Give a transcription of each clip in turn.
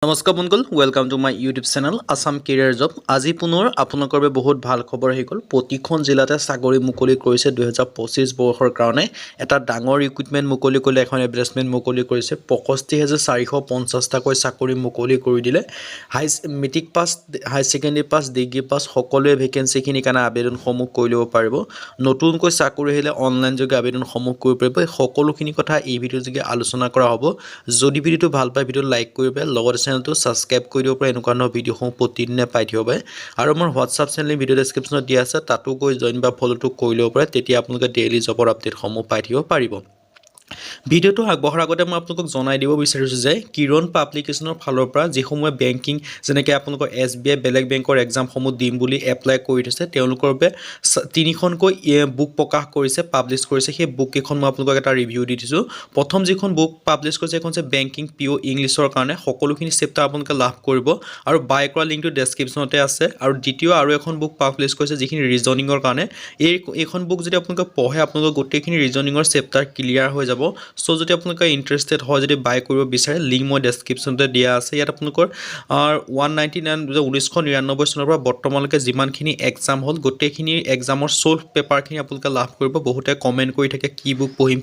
নমস্কাৰ বন্ধুসকল, welcome to my YouTube channel Assam career job. আজি পুনৰ আপোনালোকৰ বাবে বহুত ভাল খবৰ আহি গ'ল। প্ৰতিখন জিলাতে চাকৰি মুকলি কৰিছে 2025 বৰ্ষৰ কাৰণে। এটা ডাঙৰ ৰিক্ৰুটমেণ্ট মুকলি কৰিলে, এখন এডভাৰটাইজমেণ্ট মুকলি কৰিছে। 65,450টাকৈ চাকৰি মুকলি কৰি দিলে। মেট্ৰিক পাছ, হাই ছেকেণ্ডেৰী পাছ, ডিগ্ৰী পাছ সকলোৱে ভেকেঞ্চিখিনিৰ কাৰণে আবেদনসমূহ কৰি ল'ব পাৰিব। নতুনকৈ চাকৰি আহিলে অনলাইন যোগে আবেদনসমূহ কৰিব পাৰিব। এই সকলোখিনি কথা এই ভিডিঅ'ৰ যোগে আলোচনা কৰা হ'ব। যদি ভিডিঅ'টো ভাল পায় ভিডিঅ'টো লাইক কৰিব, লগতে চেনেলটো ছাবস্ক্ৰাইব কৰি দিব পাৰে। এনেকুৱা ধৰণৰ ভিডিঅ'সমূহ প্ৰতিদিনে পাই থাকিব পাৰে। আৰু মোৰ হোৱাটছআপ চেনেল ভিডিঅ' ডেছক্ৰিপশ্যনত দিয়া আছে, তাতো গৈ জইন বা ফ'ল'টো কৰি ল'ব পাৰে। তেতিয়া আপোনালোকে ডেইলি জবৰ আপডেটসমূহ পাই থাকিব পাৰিব। ভিডিঅ'টো আগবঢ়াৰ আগতে মই আপোনালোকক জনাই দিব বিচাৰিছোঁ যে কিৰণ পাব্লিকেশ্যনৰ ফালৰ পৰা যিসমূহে বেংকিং, যেনেকৈ আপোনালোকৰ SBI বেলেগ বেংকৰ এক্সামসমূহ দিম বুলি এপ্লাই কৰি থৈছে, তেওঁলোকৰ বাবে 3খনকৈ বুক প্ৰকাশ কৰিছে, পাব্লিছ কৰিছে। সেই বুককেইখন মই আপোনালোকক এটা ৰিভিউ দি দিছোঁ। প্ৰথম যিখন বুক পাব্লিছ কৰিছে সেইখন হৈছে বেংকিং PO ইংলিছৰ কাৰণে। সকলোখিনি চেপ্টাৰ আপোনালোকে লাভ কৰিব আৰু বাই কৰা লিংকটো ডেছক্ৰিপশ্যনতে আছে। আৰু দ্বিতীয় আৰু এখন বুক পাব্লিছ কৰিছে যিখিনি ৰিজনিঙৰ কাৰণে। এইখন বুক যদি আপোনালোকে পঢ়ে, আপোনালোকৰ গোটেইখিনি ৰিজনিঙৰ চেপ্টাৰ ক্লিয়াৰ হৈ যাব। চ' যদি আপোনালোকে ইণ্টাৰেষ্টেড হয়, যদি বাই কৰিব বিচাৰে, লিংক মই ডেছক্ৰিপশ্যনতে দিয়া আছে। ইয়াত আপোনালোকৰ 1999 চনৰ পৰা বৰ্তমানলৈকে যিমানখিনি এক্সাম হ'ল, গোটেইখিনি এক্সামৰ চল্ভ পেপাৰখিনি আপোনালোকে লাভ কৰিব। বহুতে কমেণ্ট কৰি থাকে কি বুক পঢ়িম,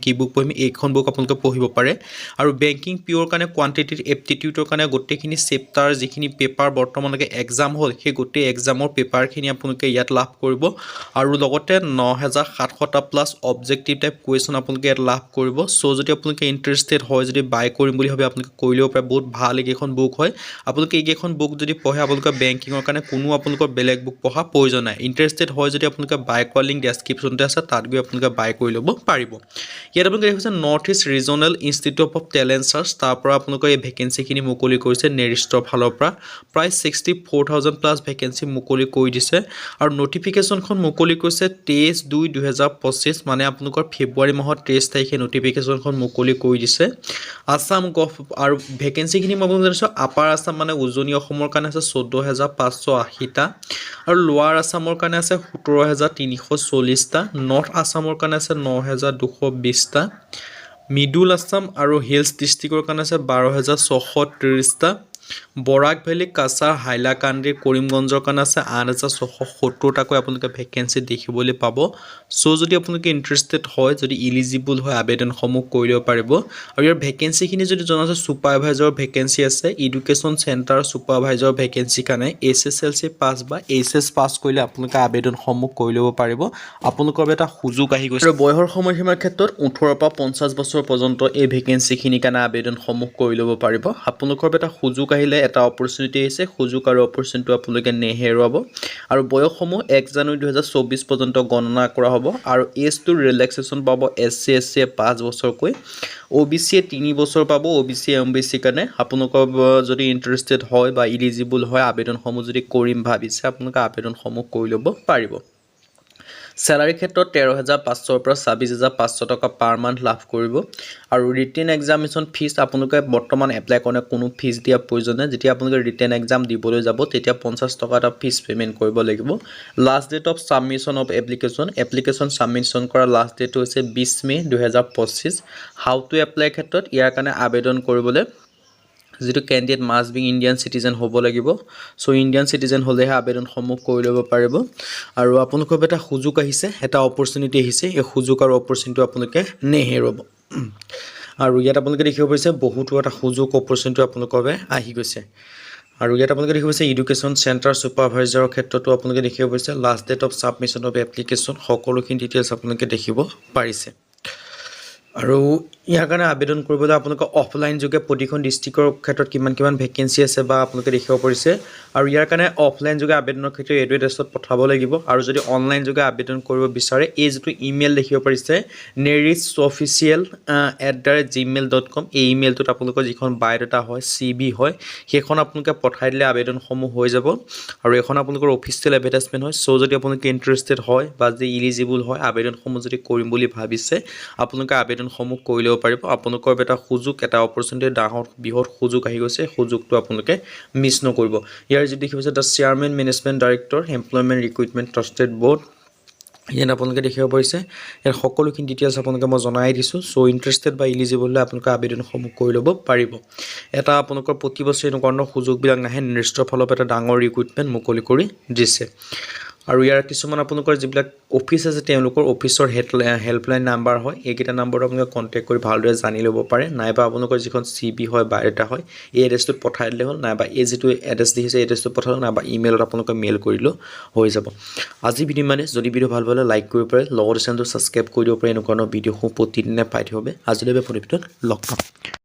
এইখন বুক আপোনালোকে পঢ়িব পাৰে। আৰু বেংকিং POৰ কাৰণে কোৱান্টিটিভ এপ্টিটিউডৰ কাৰণে গোটেইখিনি চেপ্টাৰ, যিখিনি পেপাৰ বৰ্তমানলৈকে এক্সাম হ'ল, সেই গোটেই এক্সামৰ পেপাৰখিনি আপোনালোকে ইয়াত লাভ কৰিব। আৰু লগতে 9700টা প্লাছ অবজেক্টিভ টাইপ কুৱেশ্যন আপোনালোকে ইয়াত লাভ কৰিব। চ' যদি আপোনালোকে ইণ্টাৰেষ্টেড হয়, যদি বাই কৰিম বুলি ভাবে, আপোনালোকে কৰি ল'ব পাৰে। বহুত ভাল এইকেইখন বুক হয়। আপোনালোকে এইকেইখন বুক যদি পঢ়ে, আপোনালোকে বেংকিঙৰ কাৰণে কোনো আপোনালোকৰ বেলেগ বুক পঢ়া প্ৰয়োজন নাই। ইণ্টাৰেষ্টেড হয় যদি আপোনালোকে বাই কৰা লিংক ডেছক্ৰিপশ্যনতে আছে, তাত গৈ আপোনালোকে বাই কৰি ল'ব পাৰিব। ইয়াত আপোনালোকে দেখিছে north east regional institute of talent search, তাৰ পৰা আপোনালোকে এই ভেকেঞ্চিখিনি মুকলি কৰিছে নেৰিষ্টৰ ফালৰ পৰা। প্ৰায় 64,000 প্লাছ ভেকেঞ্চি মুকলি কৰি দিছে। আৰু নটিফিকেশ্যনখন মুকলি কৰিছে 23/2/2025, মানে আপোনালোকৰ ফেব্ৰুৱাৰী মাহৰ 23 তাৰিখে নটিফিকেশ্যনখন মুকলি কৰি দিছে। আছাম আৰু ভেকেঞ্চিখিনি মই আপোনালোকক জানিছোঁ, আপাৰ আছাম মানে উজনি অসমৰ কাৰণে আছে 14,580টা, আৰু লোৱাৰ আছামৰ কাৰণে আছে 17,340টা, নৰ্থ আছামৰ কাৰণে আছে 9,220টা, মিডল আছাম আৰু হিলছ ডিষ্ট্ৰিক্টৰ কাৰণে আছে 12,630টা, বৰাক ভেলী, কাছাৰ, হাইলাকান্দি, কৰিমগঞ্জৰ কাৰণে আছে 8,670টাকৈ আপোনালোকে ভেকেঞ্চি দেখিবলৈ পাব। চ' যদি আপোনালোকে ইণ্টাৰেষ্টেড হয়, যদি ইলিজিবল হয়, আবেদনসমূহ কৰি দিব পাৰিব। আৰু ইয়াৰ ভেকেঞ্চিখিনি যদি জনা আছে, ছুপাৰভাইজাৰ ভেকেঞ্চি আছে, এডুকেশ্যন চেণ্টাৰ ছুপাৰভাইজাৰ ভেকেঞ্চিৰ কাৰণে SSLC পাছ বা HS পাছ কৰিলে আপোনালোকে আবেদনসমূহ কৰি ল'ব পাৰিব। আপোনালোকৰ এটা সুযোগ আহি গৈছে। আৰু বয়সৰ সময়সীমাৰ ক্ষেত্ৰত 18 পৰা 50 বছৰ পৰ্যন্ত এই ভেকেঞ্চিখিনিৰ কাৰণে আবেদনসমূহ কৰি ল'ব পাৰিব। আপোনালোকৰ এটা সুযোগ আহিলে, এটা অপৰচুনিটি আহিছে, সুযোগ আৰু অপৰচুনিটিটো আপোনালোকে নেহেৰুৱাব। আৰু বয়সসমূহ 1 জানুৱাৰী 2024 পৰ্যন্ত গণনা কৰা হ'ব। আৰু এজটোৰ ৰিলেক্সেশ্যন পাব SC SC 5 বছৰকৈ, OBC 3 বছৰ পাব। OBC MBC কাৰণে আপোনালোকৰ যদি ইণ্টাৰেষ্টেড হয় বা ইলিজিবল হয়, আবেদনসমূহ যদি কৰিম ভাবিছে, আপোনালোকে আবেদনসমূহ কৰি ল'ব পাৰিব। চেলাৰীৰ ক্ষেত্ৰত 13,500ৰ পৰা 26,500 টকা পাৰ মান্থ লাভ কৰিব। আৰু ৰিটেন এক্সামিনেশ্যন ফিজ আপোনালোকে বৰ্তমান এপ্লাই কৰোঁতে কোনো ফিজ দিয়াৰ প্ৰয়োজন নাই। যেতিয়া আপোনালোকে ৰিটেন এক্সাম দিবলৈ যাব, তেতিয়া 50 টকা এটা ফিজ পে'মেণ্ট কৰিব লাগিব। Last date of submission of application submission কৰা লাষ্ট ডেট হৈছে 20 মে 2025। হাউ টু এপ্লাই ক্ষেত্ৰত, ইয়াৰ কাৰণে আবেদন কৰিবলৈ যিটো candidate must B Indian citizen হ'ব লাগিব। চ' ইণ্ডিয়ান চিটিজেন হ'লেহে আবেদনসমূহ কৰি ল'ব পাৰিব। আৰু আপোনালোকৰ এটা সুযোগ আহিছে, এটা অপৰচুনিটি আহিছে, এই সুযোগ আৰু অপৰচুনিটিটো আপোনালোকে নেহেৰুৱাব। আৰু ইয়াত আপোনালোকে দেখিব পাৰিছে বহুতো এটা সুযোগ অপৰচুনিটি আপোনালোকৰ বাবে আহি গৈছে। আৰু ইয়াত আপোনালোকে দেখিব পাৰিছে এডুকেশ্যন চেণ্টাৰ ছুপাৰভাইজাৰৰ ক্ষেত্ৰতো আপোনালোকে দেখিব পাৰিছে last date of submission of application, সকলোখিনি ডিটেইলছ আপোনালোকে দেখিব পাৰিছে। আৰু ইয়াৰ কাৰণে আবেদন কৰিবলৈ আপোনালোকে অফলাইন যোগে প্ৰতিখন ডিষ্ট্ৰিক্টৰ ক্ষেত্ৰত কিমান ভেকেঞ্চি আছে বা আপোনালোকে দেখিব পাৰিছে। আৰু ইয়াৰ কাৰণে অফলাইন যোগে আবেদনৰ ক্ষেত্ৰত এইটো এড্ৰেছত পঠাব লাগিব। আৰু যদি অনলাইন যোগে আবেদন কৰিব বিচাৰে, এই যিটো ইমেইল দেখিব পাৰিছে neristofficial@gmail.com, এই ইমেইলটোত আপোনালোকৰ যিখন বায়'ডাটা হয়, CV হয়, সেইখন আপোনালোকে পঠাই দিলে আবেদনসমূহ হৈ যাব। আৰু এখন আপোনালোকৰ অফিচিয়েল এডভাৰটাইজমেণ্ট হয়। চ' যদি আপোনালোকে ইণ্টাৰেষ্টেড হয় বা যদি ইলিজিবল হয়, আবেদনসমূহ যদি কৰিম বুলি ভাবিছে, আপোনালোকে আবেদনসমূহ কৰি ল'ব পাৰিব। আপোনালোকৰ এটা সুযোগ, এটা অপৰচুনিটি, ডাঙৰ বৃহৎ সুযোগ আহি গৈছে। সুযোগটো আপোনালোকে মিছ নকৰিব। ইয়াৰ যি দেখিব পাৰিছে the chairman management director employment recruitment trusted board, ইয়াত আপোনালোকে দেখিব পাৰিছে ইয়াৰ সকলোখিনি ডিটেইলছ আপোনালোকে মই জনাই দিছোঁ চ' ইণ্টাৰেষ্টেড বা ইলিজিবল হ'লে আপোনালোকে আবেদনসমূহ কৰি ল'ব পাৰিব এটা আপোনালোকৰ প্ৰতি বছৰে এনেকুৱা ধৰণৰ সুযোগবিলাক নাহে নিৰ্দিষ্ট ফালৰ পৰা এটা ডাঙৰ ৰিক্ৰুইটমেণ্ট মুকলি কৰি দিছে আৰু ইয়াৰ কিছুমান আপোনালোকৰ যিবিলাক অফিচ আছে তেওঁলোকৰ অফিচৰ হেল্পলাইন নাম্বাৰ হয় এইকেইটা নাম্বাৰত আপোনালোকে কণ্টেক্ট কৰি ভালদৰে জানি ল'ব পাৰে নাইবা আপোনালোকৰ যিখন CV হয় বায়'ডাটা হয় এই এড্ৰেছটোত পঠাই দিলে হ'ল নাইবা এই যিটো এড্ৰেছ দিছে এড্ৰেছটোত পঠালে নাইবা ইমেইলত আপোনালোকে মেইল কৰিলেও হৈ যাব আজি ভিডিঅ মানে যদি ভিডিঅ ভাল পালে লাইক কৰিব পাৰে লগতে চেনেলটো ছাবস্ক্ৰাইব কৰি দিব পাৰে এনেকুৱা ধৰণৰ ভিডিঅ'সমূহ প্ৰতিদিনে পাই থাকিব আজিলৈকে পুনৰ ভিডিঅ'ত লগ পাম